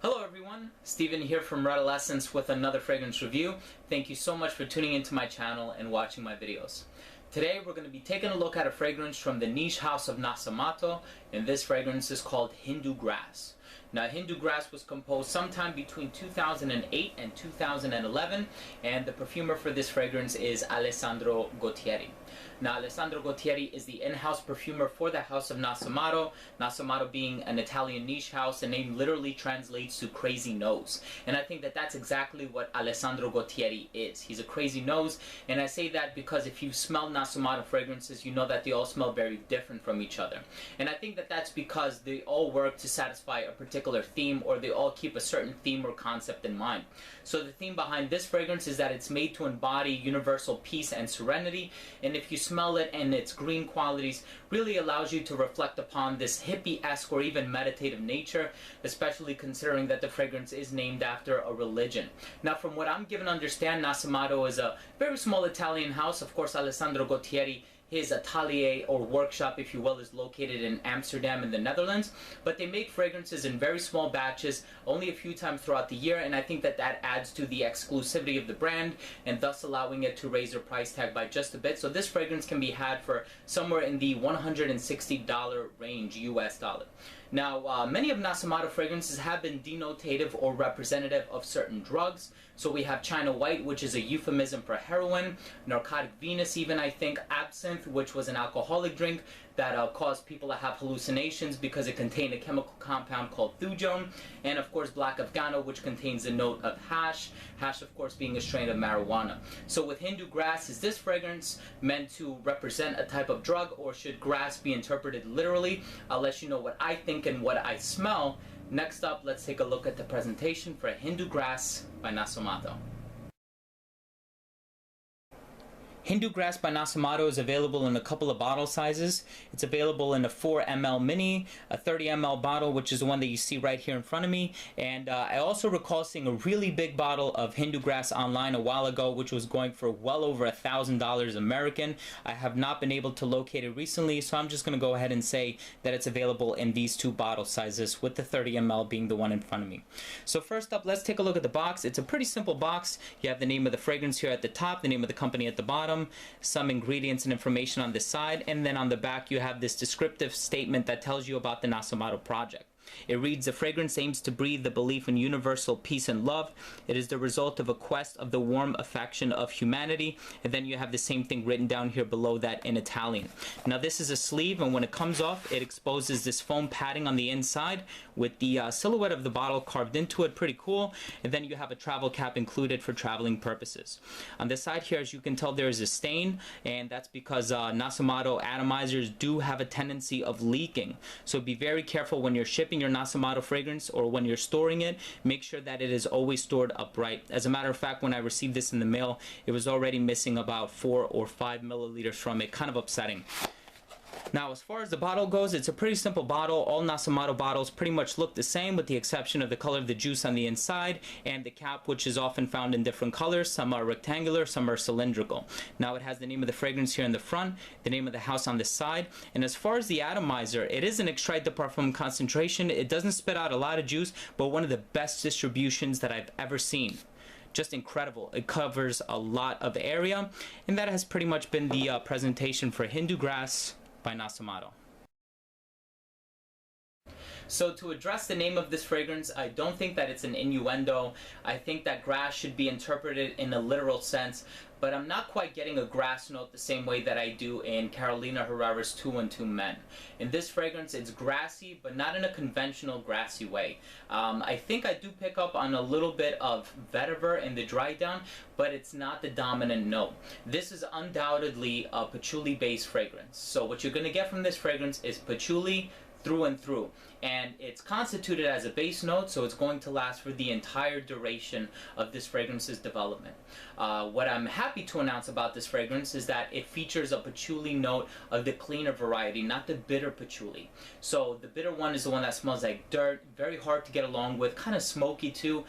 Hello everyone, Steven here from Red Essence with another fragrance review. Thank you so much for tuning into my channel and watching my videos. Today we're going to be taking a look at a fragrance from the niche house of Nasomatto, and this fragrance is called Hindu Grass. Now, Hindu Grass was composed sometime between 2008 and 2011, and the perfumer for this fragrance is Alessandro Gualtieri. Now, Alessandro Gualtieri is the in-house perfumer for the house of Nasomatto. Nasomatto being an Italian niche house, the name literally translates to crazy nose. And I think that that's exactly what Alessandro Gualtieri is. He's a crazy nose, and I say that because if you smell Nasomatto fragrances, you know that they all smell very different from each other. And I think that that's because they all work to satisfy a particular theme, or they all keep a certain theme or concept in mind. So the theme behind this fragrance is that it's made to embody universal peace and serenity, and if you smell it and its green qualities, really allows you to reflect upon this hippie-esque or even meditative nature, especially considering that the fragrance is named after a religion. Now, from what I'm given to understand, Nasomatto is a very small Italian house. Of course, Alessandro Gualtieri, his atelier or workshop, if you will, is located in Amsterdam in the Netherlands, but they make fragrances in very small batches, only a few times throughout the year, and I think that that adds to the exclusivity of the brand and thus allowing it to raise their price tag by just a bit. So this fragrance can be had for somewhere in the $160 range, US dollar. Now, many of Nasomatto fragrances have been denotative or representative of certain drugs. So we have China White, which is a euphemism for heroin, Narcotic Venus even, I think, Absinthe, which was an alcoholic drink that caused people to have hallucinations because it contained a chemical compound called thujone, and of course Black Afghano, which contains a note of hash, of course being a strain of marijuana. So with Hindu Grass, is this fragrance meant to represent a type of drug, or should grass be interpreted literally? I'll let you know what I think and what I smell. Next up, let's take a look at the presentation for Hindu Grass by Nasomatto. Hindu Grass by Nasomatto is available in a couple of bottle sizes. It's available in a 4 ml mini, a 30 ml bottle, which is the one that you see right here in front of me, and I also recall seeing a really big bottle of Hindu Grass online a while ago, which was going for well over $1,000 American. I have not been able to locate it recently, so I'm just going to go ahead and say that it's available in these two bottle sizes, with the 30 ml being the one in front of me. So first up, let's take a look at the box. It's a pretty simple box. You have the name of the fragrance here at the top, the name of the company at the bottom, some ingredients and information on this side, and then on the back you have this descriptive statement that tells you about the Nasomatto project. It reads, "The fragrance aims to breathe the belief in universal peace and love. It is the result of a quest of the warm affection of humanity." And then you have the same thing written down here below that in Italian. Now this is a sleeve, and when it comes off, it exposes this foam padding on the inside with the silhouette of the bottle carved into it. Pretty cool. And then you have a travel cap included for traveling purposes. On the side here, as you can tell, there is a stain, and that's because Nasomatto atomizers do have a tendency of leaking. So be very careful when you're shipping your Nasomatto fragrance, or when you're storing it. Make sure that it is always stored upright. As a matter of fact, when I received this in the mail, it was already missing about 4 or 5 milliliters from it. Kind of upsetting. Now, as far as the bottle goes, it's a pretty simple bottle. All Nasomatto bottles pretty much look the same, with the exception of the color of the juice on the inside and the cap, which is often found in different colors. Some are rectangular, some are cylindrical. Now it has the name of the fragrance here in the front, the name of the house on the side, and as far as the atomizer, it is an Extrait de parfum concentration. It doesn't spit out a lot of juice, but one of the best distributions that I've ever seen. Just incredible. It covers a lot of area, and that has pretty much been the presentation for Hindu Grass by Nasomatto. So to address the name of this fragrance, I don't think that it's an innuendo. I think that grass should be interpreted in a literal sense, but I'm not quite getting a grass note the same way that I do in Carolina Herrera's 212 Men. In this fragrance, it's grassy, but not in a conventional grassy way. I think I do pick up on a little bit of vetiver in the dry down, but it's not the dominant note. This is undoubtedly a patchouli-based fragrance. So what you're going to get from this fragrance is patchouli through and through, and it's constituted as a base note, so it's going to last for the entire duration of this fragrance's development. What I'm happy to announce about this fragrance is that it features a patchouli note of the cleaner variety, not the bitter patchouli. So the bitter one is the one that smells like dirt, very hard to get along with, kind of smoky too.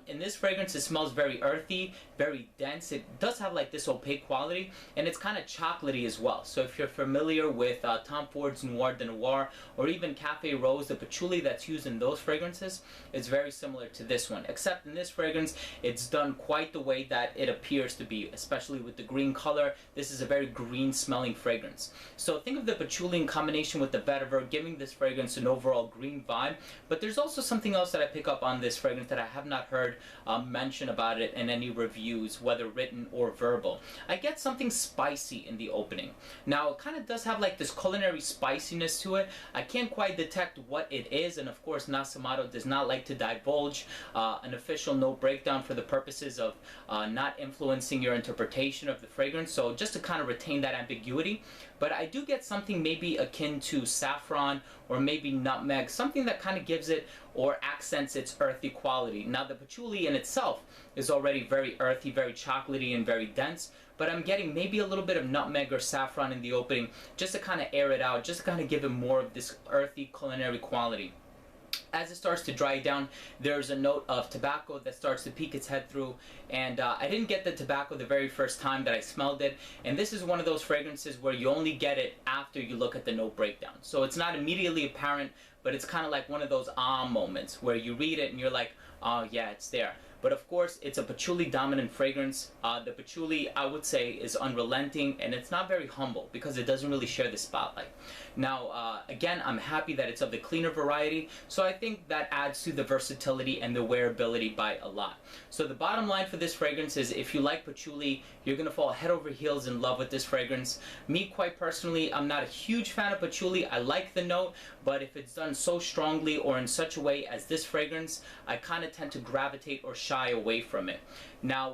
In this fragrance, it smells very earthy, very dense. It does have like this opaque quality, and it's kind of chocolatey as well. So if you're familiar with Tom Ford's Noir de Noir, or even Cafe Rose suppose the patchouli that's used in those fragrances is very similar to this one, except in this fragrance it's done quite the way that it appears to be, especially with the green color. This is a very green smelling fragrance. So think of the patchouli in combination with the vetiver giving this fragrance an overall green vibe. But there's also something else that I pick up on this fragrance that I have not heard mention about it in any reviews, whether written or verbal. I get something spicy in the opening. Now it kind of does have like this culinary spiciness to it. I can't quite detect what it is, and of course Nasomatto does not like to divulge an official note breakdown for the purposes of not influencing your interpretation of the fragrance, so just to kind of retain that ambiguity. But I do get something maybe akin to saffron or maybe nutmeg, something that kind of gives it or accents its earthy quality. Now the patchouli in itself is already very earthy, very chocolatey and very dense, but I'm getting maybe a little bit of nutmeg or saffron in the opening just to kind of air it out, just to kind of give it more of this earthy culinary quality. As it starts to dry down, there's a note of tobacco that starts to peek its head through, and I didn't get the tobacco the very first time that I smelled it, and this is one of those fragrances where you only get it after you look at the note breakdown. So it's not immediately apparent, but it's kind of like one of those moments where you read it and you're like, oh yeah, it's there. But of course, it's a patchouli dominant fragrance. The patchouli, I would say, is unrelenting, and it's not very humble because it doesn't really share the spotlight. Now, again, I'm happy that it's of the cleaner variety, so I think that adds to the versatility and the wearability by a lot. So the bottom line for this fragrance is, if you like patchouli, you're going to fall head over heels in love with this fragrance. Me, quite personally, I'm not a huge fan of patchouli. I like the note, but if it's done so strongly or in such a way as this fragrance, I kind of tend to gravitate or shy away from it. Now,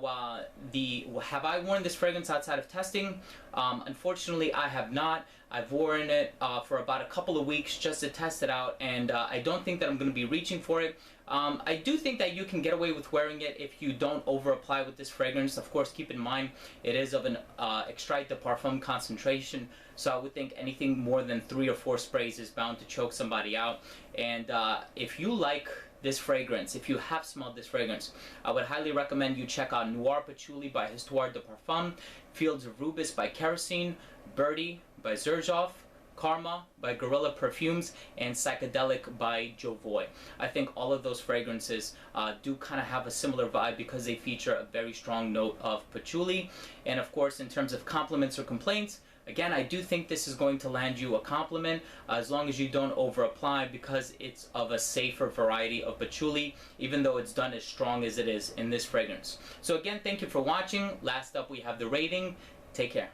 have I worn this fragrance outside of testing? Unfortunately, I have not. I've worn it for about a couple of weeks just to test it out, and I don't think that I'm going to be reaching for it. I do think that you can get away with wearing it if you don't over apply with this fragrance. Of course, keep in mind it is of an Extrait de parfum concentration, so I would think anything more than 3 or 4 sprays is bound to choke somebody out. And if you like this fragrance, if you have smelled this fragrance, I would highly recommend you check out Noir Patchouli by Histoire de Parfum, Fields of Rubus by Kerosene, Birdie by Xerjoff, Karma by Guerrilla Perfumes, and Psychedelic by Jovoy. I think all of those fragrances do kind of have a similar vibe because they feature a very strong note of patchouli. And of course, in terms of compliments or complaints, again, I do think this is going to land you a compliment as long as you don't over apply, because it's of a safer variety of patchouli, even though it's done as strong as it is in this fragrance. So again, thank you for watching. Last up, we have the rating. Take care.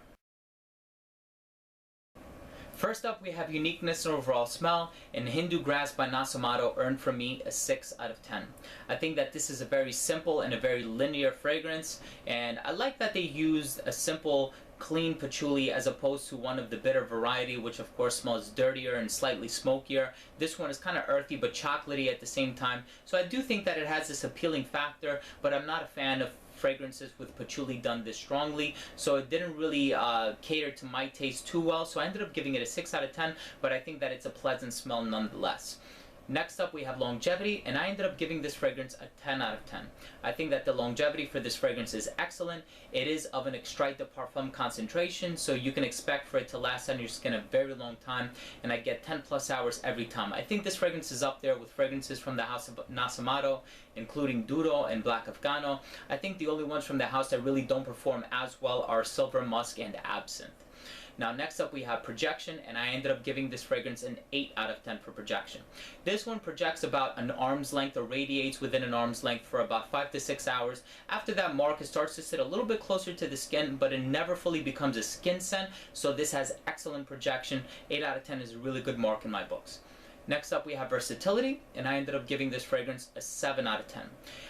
First up, we have Uniqueness and Overall Smell, and Hindu Grass by Nasomatto earned from me a 6 out of 10. I think that this is a very simple and a very linear fragrance, and I like that they used a simple, clean patchouli as opposed to one of the bitter variety, which of course smells dirtier and slightly smokier. This one is kind of earthy but chocolatey at the same time, so I do think that it has this appealing factor, but I'm not a fan of fragrances with patchouli done this strongly, so it didn't really cater to my taste too well, so I ended up giving it a 6 out of 10, but I think that it's a pleasant smell nonetheless. Next up, we have Longevity, and I ended up giving this fragrance a 10 out of 10. I think that the longevity for this fragrance is excellent. It is of an Extrait de Parfum concentration, so you can expect for it to last on your skin a very long time, and I get 10 plus hours every time. I think this fragrance is up there with fragrances from the house of Nasomatto, including Duro and Black Afghano. I think the only ones from the house that really don't perform as well are Silver Musk and Absinthe. Now next up we have Projection, and I ended up giving this fragrance an 8 out of 10 for Projection. This one projects about an arm's length, or radiates within an arm's length for about 5 to 6 hours. After that mark, it starts to sit a little bit closer to the skin, but it never fully becomes a skin scent, so this has excellent projection. 8 out of 10 is a really good mark in my books. Next up we have Versatility, and I ended up giving this fragrance a 7 out of 10.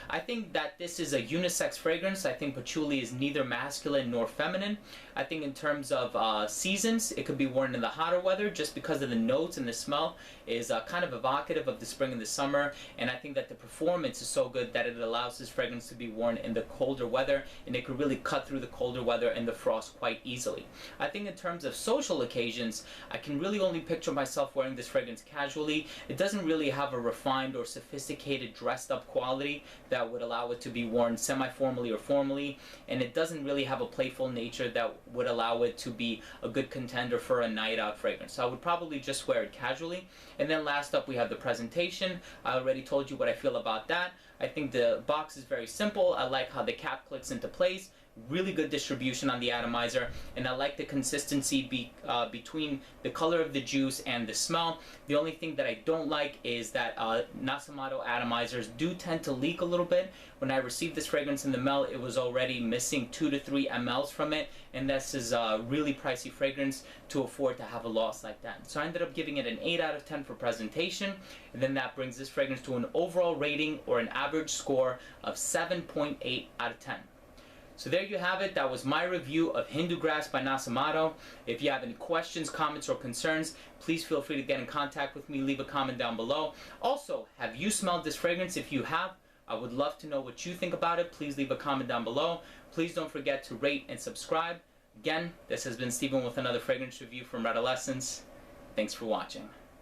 I think that this is a unisex fragrance. I think patchouli is neither masculine nor feminine. I think in terms of seasons, it could be worn in the hotter weather just because of the notes, and the smell is kind of evocative of the spring and the summer, and I think that the performance is so good that it allows this fragrance to be worn in the colder weather, and it could really cut through the colder weather and the frost quite easily. I think in terms of social occasions, I can really only picture myself wearing this fragrance casually, casually. It doesn't really have a refined or sophisticated dressed up quality that would allow it to be worn semi-formally or formally, and it doesn't really have a playful nature that would allow it to be a good contender for a night out fragrance. So I would probably just wear it casually. And then last up we have the presentation. I already told you what I feel about that. I think the box is very simple. I like how the cap clicks into place. Really good distribution on the atomizer, and I like the consistency between the color of the juice and the smell. The only thing that I don't like is that Nasomatto atomizers do tend to leak a little bit. When I received this fragrance in the mail, it was already missing 2 to 3 mLs from it, and this is a really pricey fragrance to afford to have a loss like that. So I ended up giving it an 8 out of 10 for presentation, and then that brings this fragrance to an overall rating or an average score of 7.8 out of 10. So there you have it. That was my review of Hindu Grass by Nasomatto. If you have any questions, comments, or concerns, please feel free to get in contact with me. Leave a comment down below. Also, have you smelled this fragrance? If you have, I would love to know what you think about it. Please leave a comment down below. Please don't forget to rate and subscribe. Again, this has been Steven with another fragrance review from Red Essence. Thanks for watching.